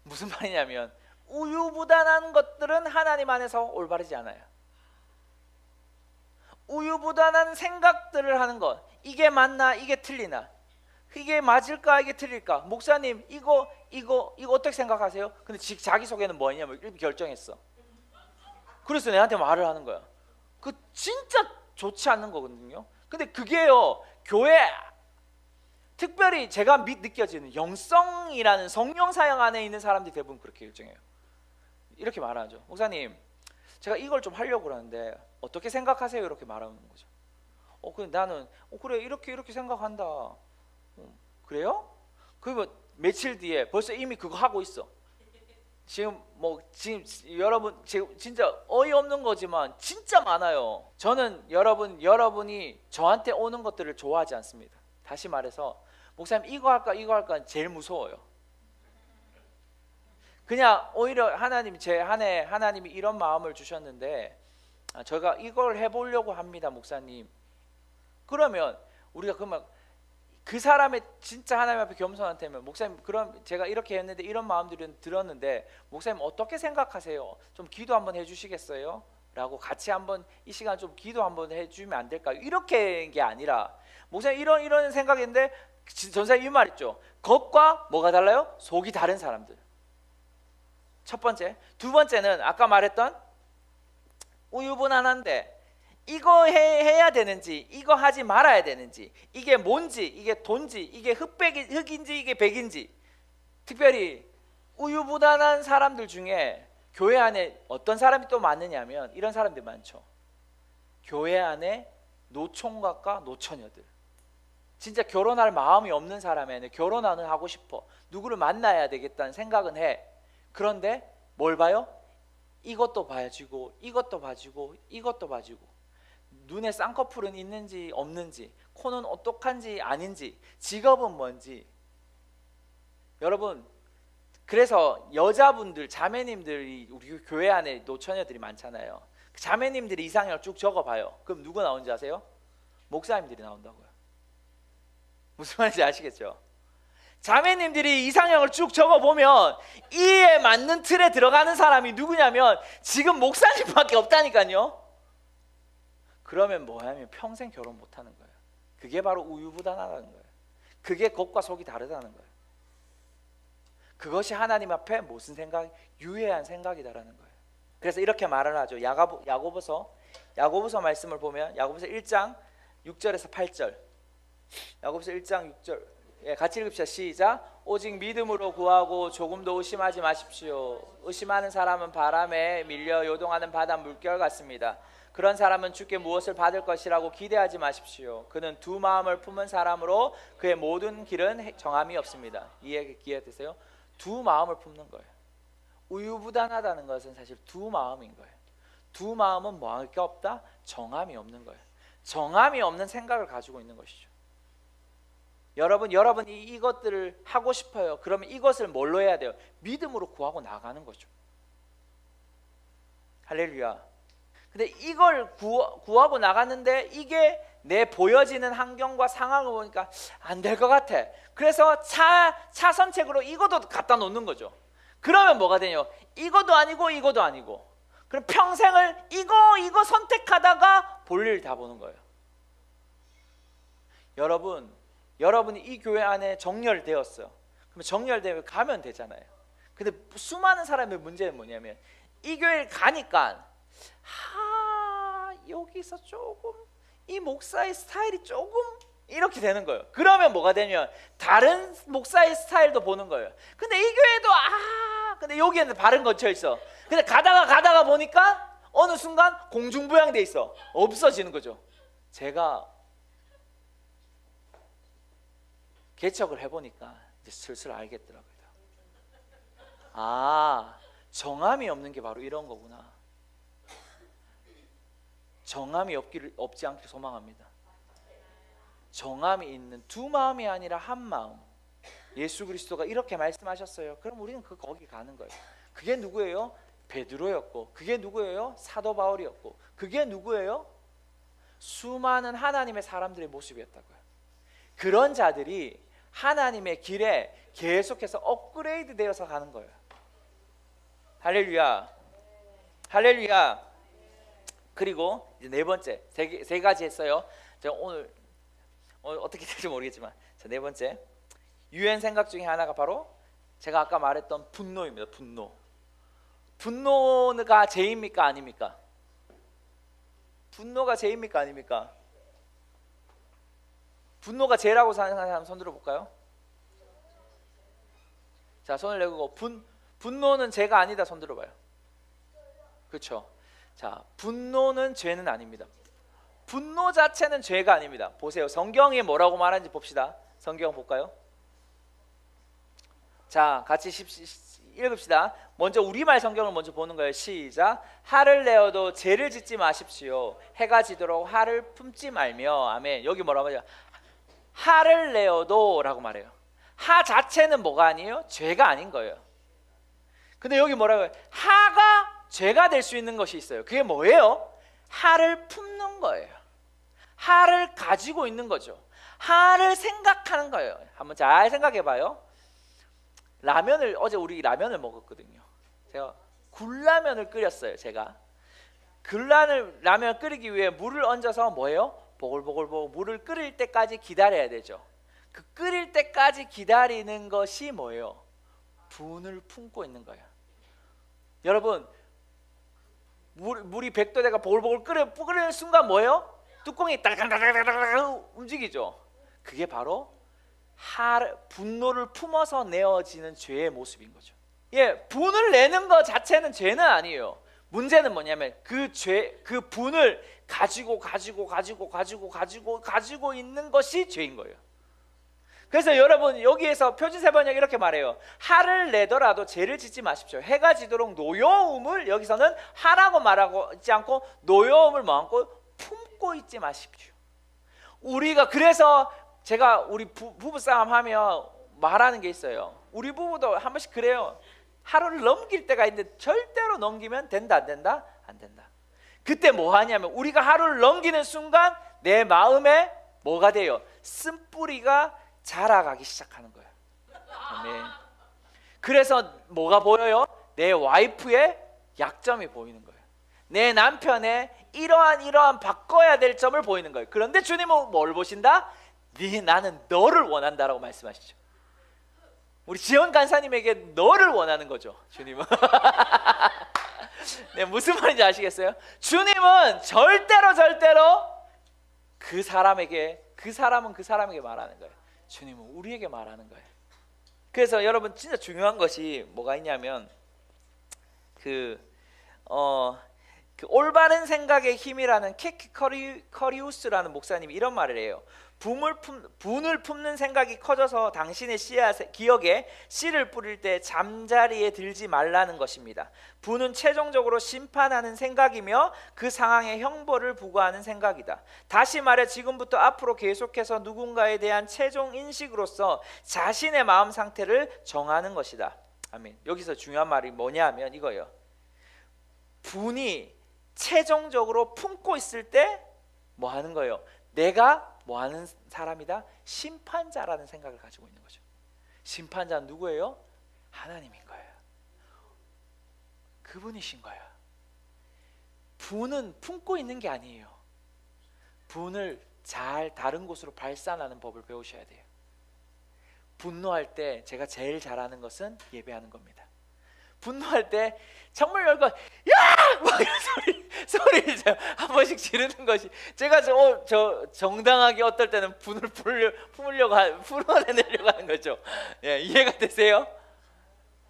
무슨 말이냐면 우유부단한 것들은 하나님 안에서 올바르지 않아요. 우유부단한 생각들을 하는 것, 이게 맞나 이게 틀리나, 이게 맞을까 이게 틀릴까? 목사님 이거 어떻게 생각하세요? 근데 자기 소개는 뭐냐면 이렇게 결정했어. 그래서 내한테 말을 하는 거야. 그 진짜 좋지 않는 거거든요. 근데 그게요, 교회 특별히 제가 느껴지는 영성이라는 성령 사역 안에 있는 사람들이 대부분 그렇게 결정해요. 이렇게 말하죠. 목사님 제가 이걸 좀 하려고 그러는데 어떻게 생각하세요? 이렇게 말하는 거죠. 근데 나는 그래 이렇게 생각한다. 그래요? 그러면 며칠 뒤에 벌써 이미 그거 하고 있어. 지금 여러분 지금 진짜 어이없는 거지만 진짜 많아요. 저는 여러분이 저한테 오는 것들을 좋아하지 않습니다. 다시 말해서 목사님 이거 할까 제일 무서워요. 그냥 오히려 하나님이 이런 마음을 주셨는데 저희가 이걸 해보려고 합니다, 목사님. 그러면 우리가 그 사람의 진짜 하나님 앞에 겸손한테면 목사님 그럼 제가 이렇게 했는데 이런 마음들은 들었는데 목사님 어떻게 생각하세요? 좀 기도 한번 해주시겠어요? 라고 같이 한번 이 시간 좀 기도 한번 해주면 안 될까요? 이렇게 한 게 아니라 목사님 이런 생각인데 전사님 이 말 있죠. 겉과 뭐가 달라요? 속이 다른 사람들. 첫 번째. 두 번째는 아까 말했던 우유부단한데 이거 해야 되는지 이거 하지 말아야 되는지 이게 뭔지 이게 돈지 이게 흑인지 이게 백인지. 특별히 우유부단한 사람들 중에 교회 안에 어떤 사람이 또 많느냐면 이런 사람들이 많죠. 교회 안에 노총각과 노처녀들. 진짜 결혼할 마음이 없는 사람에는 결혼은 하고 싶어. 누구를 만나야 되겠다는 생각은 해. 그런데 뭘 봐요? 이것도 봐주고 이것도 봐주고 이것도 봐주고. 눈에 쌍꺼풀은 있는지 없는지, 코는 어떡한지 아닌지, 직업은 뭔지. 여러분 그래서 여자분들 자매님들이 우리 교회 안에 노처녀들이 많잖아요. 자매님들이 이상형을 쭉 적어봐요. 그럼 누구 나오는지 아세요? 목사님들이 나온다고요. 무슨 말인지 아시겠죠? 자매님들이 이상형을 쭉 적어보면 이에 맞는 틀에 들어가는 사람이 누구냐면 지금 목사님밖에 없다니까요. 그러면 뭐냐면 평생 결혼 못하는 거예요. 그게 바로 우유부단하다는 거예요. 그게 겉과 속이 다르다는 거예요. 그것이 하나님 앞에 무슨 생각? 유해한 생각이다라는 거예요. 그래서 이렇게 말을 하죠. 야고보서 말씀을 보면 야고보서 1장 6절에서 8절. 야고보서 1장 6절. 같이 읽읍시다. 시작. 오직 믿음으로 구하고 조금도 의심하지 마십시오. 의심하는 사람은 바람에 밀려 요동하는 바다 물결 같습니다. 그런 사람은 주께 무엇을 받을 것이라고 기대하지 마십시오. 그는 두 마음을 품은 사람으로 그의 모든 길은 정함이 없습니다. 이해되세요? 두 마음을 품는 거예요. 우유부단하다는 것은 사실 두 마음인 거예요. 두 마음은 뭐 할 게 없다? 정함이 없는 거예요. 정함이 없는 생각을 가지고 있는 것이죠. 여러분이 이것들을 하고 싶어요. 그러면 이것을 뭘로 해야 돼요? 믿음으로 구하고 나가는 거죠. 할렐루야. 근데 이걸 구하고 나갔는데 이게 내 보여지는 환경과 상황을 보니까 안 될 것 같아. 그래서 차선책으로 이것도 갖다 놓는 거죠. 그러면 뭐가 되냐? 이것도 아니고 이것도 아니고. 그럼 평생을 이거 선택하다가 볼일 다 보는 거예요. 여러분이 이 교회 안에 정렬되었어요. 그럼 정렬되면 가면 되잖아요. 근데 수많은 사람의 문제는 뭐냐면 이 교회를 가니까 여기서 조금 이 목사의 스타일이 조금 이렇게 되는 거예요. 그러면 뭐가 되냐면 다른 목사의 스타일도 보는 거예요. 근데 이 교회도 근데 여기에는 바른 거쳐 있어. 근데 가다가 보니까 어느 순간 공중부양돼 있어. 없어지는 거죠. 제가 개척을 해보니까 이제 슬슬 알겠더라고요. 정함이 없는 게 바로 이런 거구나. 정함이 없지 않기를 소망합니다. 정함이 있는 두 마음이 아니라 한 마음. 예수 그리스도가 이렇게 말씀하셨어요. 그럼 우리는 거기 가는 거예요. 그게 누구예요? 베드로였고, 그게 누구예요? 사도 바울이었고, 그게 누구예요? 수많은 하나님의 사람들의 모습이었다고요. 그런 자들이 하나님의 길에 계속해서 업그레이드 되어서 가는 거예요. 할렐루야. 할렐루야. 그리고 이제 네 번째 세 가지 했어요. 제가 어떻게 될지 모르겠지만, 자, 네 번째 유엔 생각 중에 하나가 바로 제가 아까 말했던 분노입니다. 분노가 죄입니까 아닙니까? 분노가 죄입니까 아닙니까? 분노가 죄라고 생각하는 사람 손 들어볼까요? 자, 손을 내고 분노는 죄가 아니다 손 들어봐요. 그렇죠? 자, 분노는 죄는 아닙니다. 분노 자체는 죄가 아닙니다. 보세요. 성경이 뭐라고 말하는지 봅시다. 성경 볼까요? 자, 같이 읽읍시다. 먼저 우리말 성경을 먼저 보는 거예요. 시작. 하를 내어도 죄를 짓지 마십시오. 해가 지도록 하를 품지 말며. 아멘. 여기 뭐라고 하죠? 하를 내어도 라고 말해요. 하 자체는 뭐가 아니에요? 죄가 아닌 거예요. 근데 여기 뭐라고 해요? 하가 죄가 될 수 있는 것이 있어요. 그게 뭐예요? 하를 품는 거예요. 하를 가지고 있는 거죠. 하를 생각하는 거예요. 한번 잘 생각해 봐요. 어제 우리 라면을 먹었거든요. 제가 굴라면을 끓였어요. 제가 라면을 끓이기 위해 물을 얹어서 뭐예요? 보글보글 물을 끓일 때까지 기다려야 되죠. 그 끓일 때까지 기다리는 것이 뭐예요? 분을 품고 있는 거예요. 여러분, 물이 100도 되가 보글보글 끓이는 순간 뭐예요? 뚜껑이 따라가라가라가 움직이죠. 그게 바로 분노를 품어서 내어지는 죄의 모습인 거죠. 예, 분을 내는 것 자체는 죄는 아니에요. 문제는 뭐냐면 그 분을 가지고 있는 것이 죄인 거예요. 그래서 여러분 여기에서 표준세 번역 이렇게 말해요. 하를 내더라도 죄를 짓지 마십시오. 해가 지도록 노여움을 여기서는 하라고 말하고 있지 않고 노여움을 마음껏 품고 있지 마십시오. 우리가 그래서 제가 우리 부부싸움 하면 말하는 게 있어요. 우리 부부도 한 번씩 그래요. 하루를 넘길 때가 있는데 절대로 넘기면 된다 안 된다? 안 된다. 그때 뭐 하냐면 우리가 하루를 넘기는 순간 내 마음에 뭐가 돼요? 쓴뿌리가 자라가기 시작하는 거예요. 아멘. 그래서 뭐가 보여요? 내 와이프의 약점이 보이는 거예요. 내 남편의 이러한 바꿔야 될 점을 보이는 거예요. 그런데 주님은 뭘 보신다? 나는 너를 원한다라고 말씀하시죠. 우리 지원 간사님에게 너를 원하는 거죠. 주님은 네, 무슨 말인지 아시겠어요? 주님은 절대로 그 사람은 그 사람에게 말하는 거예요. 주님은 우리에게 말하는 거예요. 그래서 여러분 진짜 중요한 것이 뭐가 있냐면 그 올바른 생각의 힘이라는 케키 커리우스라는 목사님이 이런 말을 해요. 분을 품는 생각이 커져서 당신의 기억에 씨를 뿌릴 때 잠자리에 들지 말라는 것입니다. 분은 최종적으로 심판하는 생각이며 그 상황에 형벌을 부과하는 생각이다. 다시 말해 지금부터 앞으로 계속해서 누군가에 대한 최종 인식으로서 자신의 마음 상태를 정하는 것이다. 아멘. 여기서 중요한 말이 뭐냐면 이거예요. 분이 최종적으로 품고 있을 때 뭐 하는 거예요? 내가 뭐 하는 사람이다? 심판자라는 생각을 가지고 있는 거죠. 심판자는 누구예요? 하나님인 거예요. 그분이신 거예요. 분은 품고 있는 게 아니에요. 분을 잘 다른 곳으로 발산하는 법을 배우셔야 돼요. 분노할 때 제가 제일 잘하는 것은 예배하는 겁니다. 분노할 때 정말 열고 야! 막 이런 소리를 한 번씩 지르는 것이 제가 정당하게 어떨 때는 분을 풀어내려고 하는 거죠. 예, 이해가 되세요?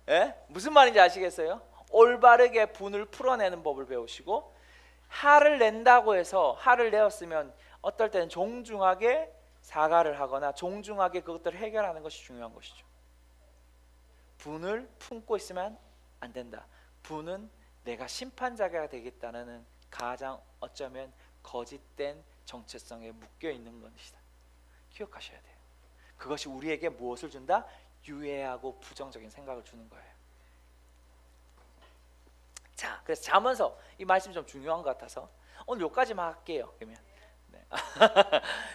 예? 무슨 말인지 아시겠어요? 올바르게 분을 풀어내는 법을 배우시고 화를 낸다고 해서 화를 내었으면 어떨 때는 종중하게 사과를 하거나 종중하게 그것들을 해결하는 것이 중요한 것이죠. 분을 품고 있으면 안 된다. 분은 내가 심판자가 되겠다는 가장 어쩌면 거짓된 정체성에 묶여 있는 것이다. 기억하셔야 돼요. 그것이 우리에게 무엇을 준다? 유해하고 부정적인 생각을 주는 거예요. 자, 그래서 잠언서 이 말씀이 좀 중요한 것 같아서 오늘 여기까지만 할게요. 그러면 네.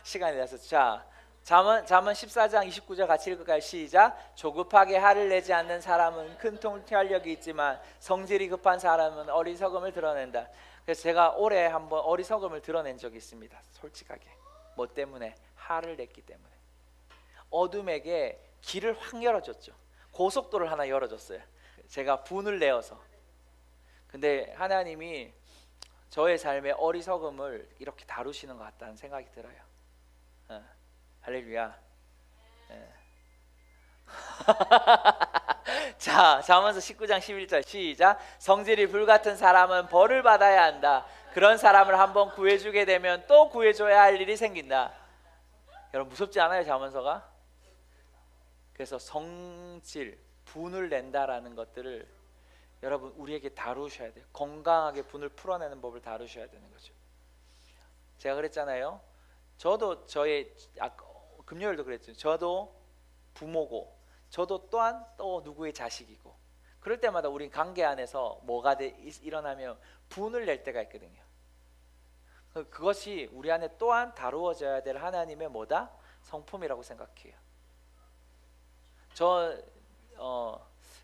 시간이 돼서 자. 잠언 14장 29절 같이 읽을까요? 시작. 조급하게 화를 내지 않는 사람은 큰 통찰력이 있지만 성질이 급한 사람은 어리석음을 드러낸다. 그래서 제가 올해 한번 어리석음을 드러낸 적이 있습니다. 솔직하게. 뭐 때문에? 화를 냈기 때문에. 어둠에게 길을 확 열어줬죠. 고속도로를 하나 열어줬어요. 제가 분을 내어서. 근데 하나님이 저의 삶의 어리석음을 이렇게 다루시는 것 같다는 생각이 들어요. 할렐루야. 자, 잠언서 19장 11절 시작. 성질이 불같은 사람은 벌을 받아야 한다. 그런 사람을 한번 구해주게 되면 또 구해줘야 할 일이 생긴다. 여러분 무섭지 않아요, 잠언서가? 그래서 성질, 분을 낸다라는 것들을 여러분 우리에게 다루셔야 돼요. 건강하게 분을 풀어내는 법을 다루셔야 되는 거죠. 제가 그랬잖아요. 저도 금요일도 그랬죠. 저도 부모고 저도 또한 또 누구의 자식이고, 그럴 때마다 우리 관계 안에서 뭐가 일어나면 분을 낼 때가 있거든요. 그것이 우리 안에 또한 다루어져야 될 하나님의 뭐다? 성품이라고 생각해요.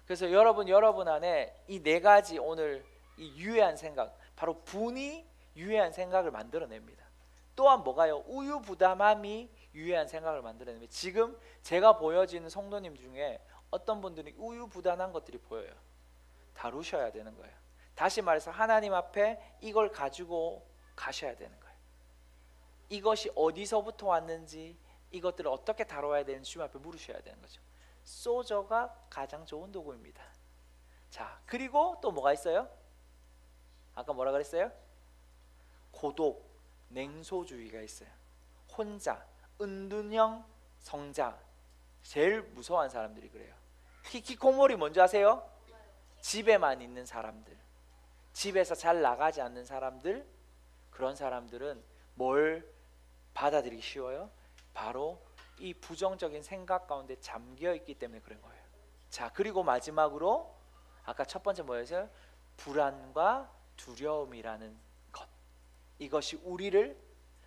그래서 여러분 안에 이 네 가지 오늘 이 유해한 생각, 바로 분이 유해한 생각을 만들어냅니다. 또한 뭐가요? 우유부담함이 유해한 생각을 만들어냅니다. 지금 제가 보여지는 성도님 중에 어떤 분들이 우유부단한 것들이 보여요. 다루셔야 되는 거예요. 다시 말해서 하나님 앞에 이걸 가지고 가셔야 되는 거예요. 이것이 어디서부터 왔는지, 이것들을 어떻게 다뤄야 되는지 주님 앞에 물으셔야 되는 거죠. 소저가 가장 좋은 도구입니다. 자, 그리고 또 뭐가 있어요? 아까 뭐라 그랬어요? 고독, 냉소주의가 있어요. 혼자, 은둔형 성자, 제일 무서워하는 사람들이 그래요. 히키코모리 뭔지 아세요? 집에만 있는 사람들, 집에서 잘 나가지 않는 사람들, 그런 사람들은 뭘 받아들이기 쉬워요? 바로 이 부정적인 생각 가운데 잠겨 있기 때문에 그런 거예요. 자, 그리고 마지막으로 아까 첫 번째 뭐였어요? 불안과 두려움이라는 것. 이것이 우리를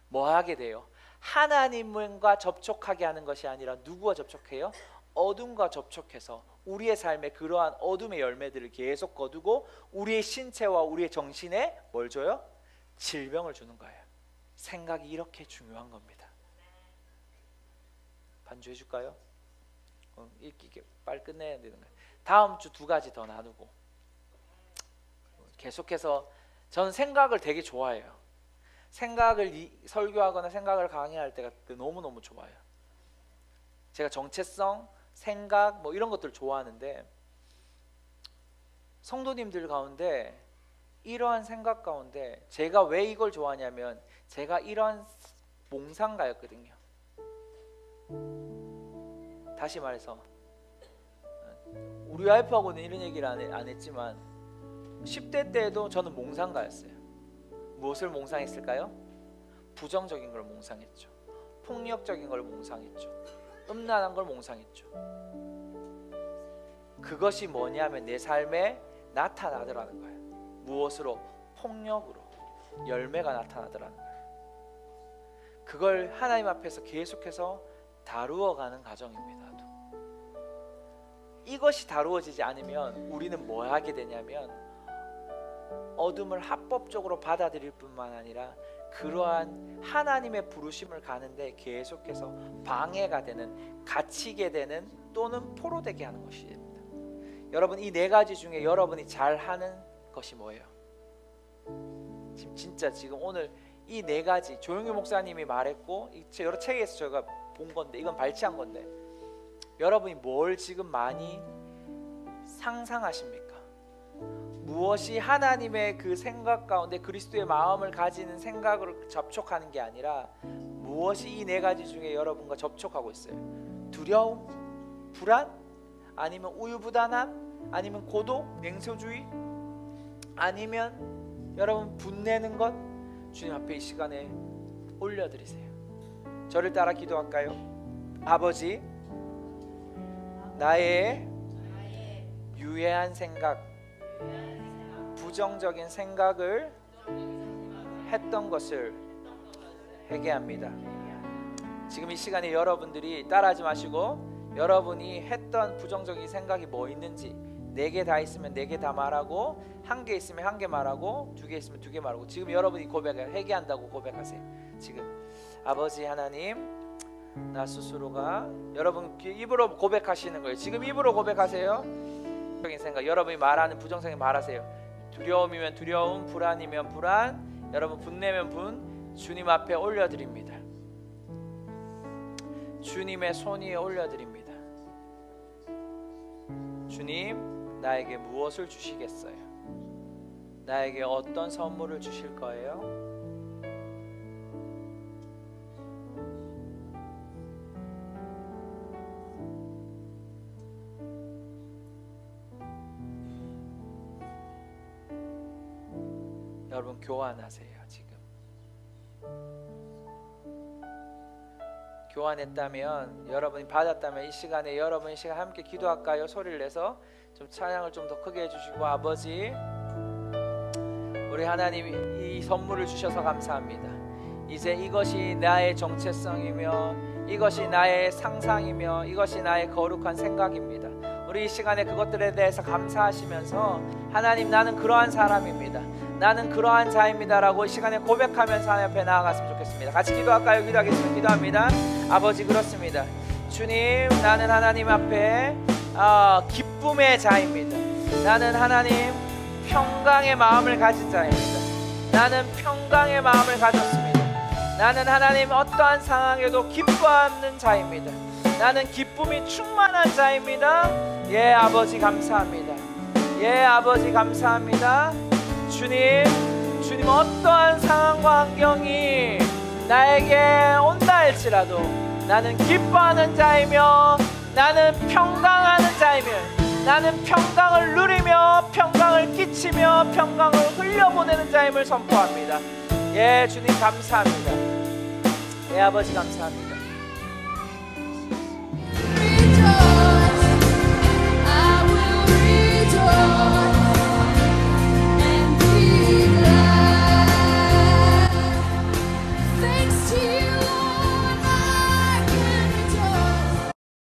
뭐 하게 돼요? 하나님과 접촉하게 하는 것이 아니라 누구와 접촉해요? 어둠과 접촉해서 우리의 삶에 그러한 어둠의 열매들을 계속 거두고 우리의 신체와 우리의 정신에 뭘 줘요? 질병을 주는 거예요. 생각이 이렇게 중요한 겁니다. 반주해 줄까요? 이렇게 빨리 끝내야 되는 거예요. 다음 주 2가지 더 나누고, 계속해서 저는 생각을 되게 좋아해요. 생각을 설교하거나 생각을 강의할 때가 너무너무 좋아요. 제가 정체성, 생각 뭐 이런 것들 좋아하는데, 성도님들 가운데 이러한 생각 가운데 제가 왜 이걸 좋아하냐면 제가 이러한 몽상가였거든요. 다시 말해서 우리 와이프하고는 이런 얘기를 안 했지만 10대 때에도 저는 몽상가였어요. 무엇을 몽상했을까요? 부정적인 걸 몽상했죠. 폭력적인 걸 몽상했죠. 음란한 걸 몽상했죠. 그것이 뭐냐면 내 삶에 나타나더라는 거예요. 무엇으로? 폭력으로 열매가 나타나더라는 거예요. 그걸 하나님 앞에서 계속해서 다루어가는 과정입니다. 이것이 다루어지지 않으면 우리는 뭐 하게 되냐면 어둠을 합법적으로 받아들일 뿐만 아니라 그러한 하나님의 부르심을 가는데 계속해서 방해가 되는, 갇히게 되는 또는 포로되게 하는 것이 됩니다. 여러분, 이 4가지 중에 여러분이 잘하는 것이 뭐예요? 지금 오늘 이 4가지 조용규 목사님이 말했고 여러 책에서 제가 본 건데, 이건 발췌한 건데, 여러분이 뭘 지금 많이 상상하십니까? 무엇이 하나님의 그 생각 가운데 그리스도의 마음을 가지는 생각으로 접촉하는 게 아니라 무엇이 이 4가지 중에 여러분과 접촉하고 있어요? 두려움, 불안, 아니면 우유부단함, 아니면 고독, 냉소주의, 아니면 여러분 분내는 것. 주님 앞에 이 시간에 올려드리세요. 저를 따라 기도할까요? 아버지, 나의 유해한 생각, 부정적인 생각을 했던 것을 회개합니다. 지금 이 시간에 여러분들이 따라하지 마시고 여러분이 했던 부정적인 생각이 뭐 있는지 4개 다 있으면 4개 다 말하고, 1개 있으면 1개 말하고, 2개 있으면 2개 말하고, 지금 여러분이 회개한다고 고백하세요. 지금 아버지 하나님, 나 스스로가. 여러분 입으로 고백하시는 거예요. 지금 입으로 고백하세요. 부정적인 생각, 여러분이 말하는 부정적인 말하세요. 두려움이면 두려움, 불안이면 불안, 여러분 분내면 분, 주님 앞에 올려드립니다. 주님의 손 위에 올려드립니다. 주님, 나에게 무엇을 주시겠어요? 나에게 어떤 선물을 주실 거예요? 여러분 교환하세요. 지금 교환했다면, 여러분이 받았다면 이 시간에 여러분 이 시간 함께 기도할까요? 소리를 내서 좀 찬양을 좀 더 크게 해주시고, 아버지 우리 하나님 이 선물을 주셔서 감사합니다. 이제 이것이 나의 정체성이며 이것이 나의 상상이며 이것이 나의 거룩한 생각입니다. 우리 이 시간에 그것들에 대해서 감사하시면서 하나님 나는 그러한 사람입니다, 나는 그러한 자입니다 라고 이 시간에 고백하면서 하나님 앞에 나아갔으면 좋겠습니다. 같이 기도할까요? 기도하겠습니다. 기도합니다. 아버지 그렇습니다. 주님, 나는 하나님 앞에 기쁨의 자입니다. 나는 하나님 평강의 마음을 가진 자입니다. 나는 평강의 마음을 가졌습니다. 나는 하나님 어떠한 상황에도 기뻐하는 자입니다. 나는 기쁨이 충만한 자입니다. 예 아버지 감사합니다. 예 아버지 감사합니다. 주님 어떠한 상황과 환경이 나에게 온다 할지라도 나는 기뻐하는 자이며 나는 평강하는 자이며 나는 평강을 누리며 평강을 끼치며 평강을 흘려보내는 자임을 선포합니다. 예 주님 감사합니다. 예 아버지 감사합니다.